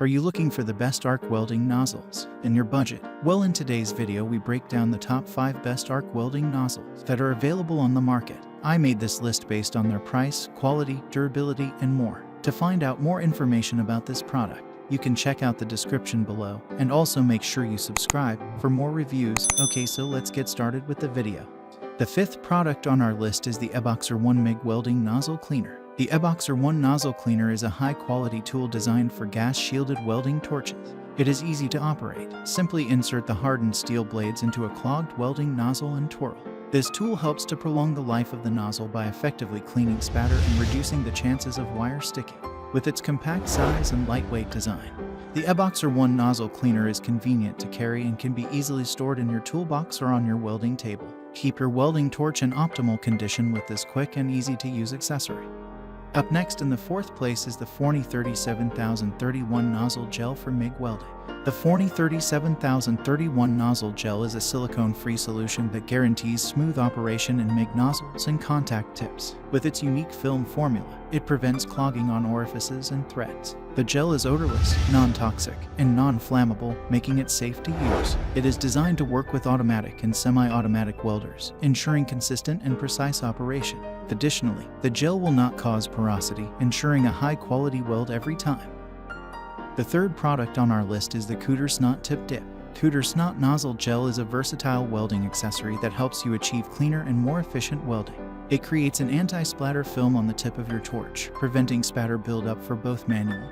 Are you looking for the best arc welding nozzles in your budget? Well, in today's video we break down the top 5 best arc welding nozzles that are available on the market. I made this list based on their price, quality, durability, and more. To find out more information about this product, you can check out the description below, and also make sure you subscribe for more reviews. Okay, so let's get started with the video. The 5th product on our list is the Epoxer 1 MIG Welding Nozzle Cleaner. The Epoxer 1 Nozzle Cleaner is a high-quality tool designed for gas-shielded welding torches. It is easy to operate. Simply insert the hardened steel blades into a clogged welding nozzle and twirl. This tool helps to prolong the life of the nozzle by effectively cleaning spatter and reducing the chances of wire sticking. With its compact size and lightweight design, the Epoxer 1 Nozzle Cleaner is convenient to carry and can be easily stored in your toolbox or on your welding table. Keep your welding torch in optimal condition with this quick and easy-to-use accessory. Up next in the 4th place is the Forney 37031 Nozzle Gel for MIG Welding. The Forney 37031 Nozzle Gel is a silicone-free solution that guarantees smooth operation in MIG nozzles and contact tips. With its unique film formula, it prevents clogging on orifices and threads. The gel is odorless, non-toxic, and non-flammable, making it safe to use. It is designed to work with automatic and semi-automatic welders, ensuring consistent and precise operation. Additionally, the gel will not cause porosity, ensuring a high-quality weld every time. The 3rd product on our list is the Cooter Snot Tip Dip. Cooter Snot Nozzle Gel is a versatile welding accessory that helps you achieve cleaner and more efficient welding. It creates an anti-splatter film on the tip of your torch, preventing spatter buildup for both manual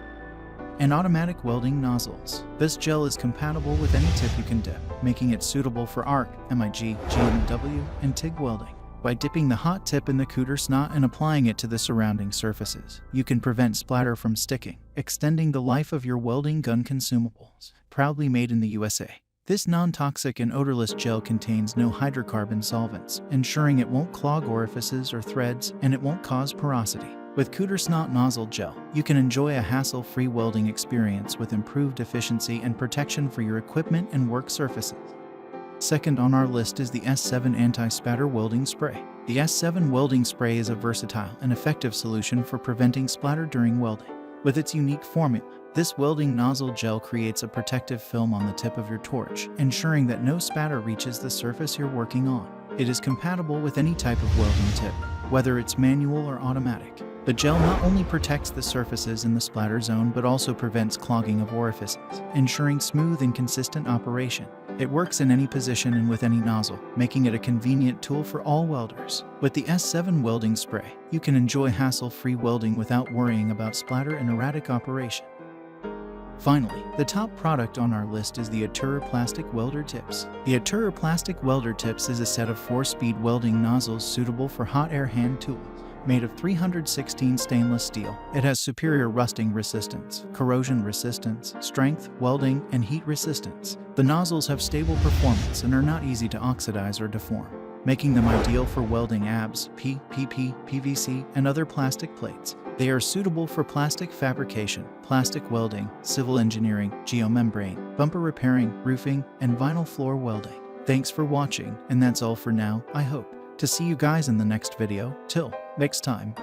and automatic welding nozzles. This gel is compatible with any tip you can dip, making it suitable for arc, MIG, GMW, and TIG welding. By dipping the hot tip in the Cooter Snot and applying it to the surrounding surfaces, you can prevent splatter from sticking, extending the life of your welding gun consumables. Proudly made in the USA. This non-toxic and odorless gel contains no hydrocarbon solvents, ensuring it won't clog orifices or threads, and it won't cause porosity. With Cooter Snot Nozzle Gel, you can enjoy a hassle-free welding experience with improved efficiency and protection for your equipment and work surfaces. Second on our list is the S7 Anti-Spatter Welding Spray. The S7 Welding Spray is a versatile and effective solution for preventing splatter during welding. With its unique formula, this welding nozzle gel creates a protective film on the tip of your torch, ensuring that no spatter reaches the surface you're working on. It is compatible with any type of welding tip, whether it's manual or automatic. The gel not only protects the surfaces in the splatter zone but also prevents clogging of orifices, ensuring smooth and consistent operation. It works in any position and with any nozzle, making it a convenient tool for all welders. With the S7 Welding Spray, you can enjoy hassle-free welding without worrying about splatter and erratic operation. Finally, the top product on our list is the Atura Plastic Welder Tips. The Atura Plastic Welder Tips is a set of 4-speed welding nozzles suitable for hot air hand tools. Made of 316 stainless steel, it has superior rusting resistance, corrosion resistance, strength, welding, and heat resistance. The nozzles have stable performance and are not easy to oxidize or deform, making them ideal for welding ABS, PP, PVC, and other plastic plates. They are suitable for plastic fabrication, plastic welding, civil engineering, geomembrane, bumper repairing, roofing, and vinyl floor welding. Thanks for watching, and that's all for now. I hope to see you guys in the next video. Till next time.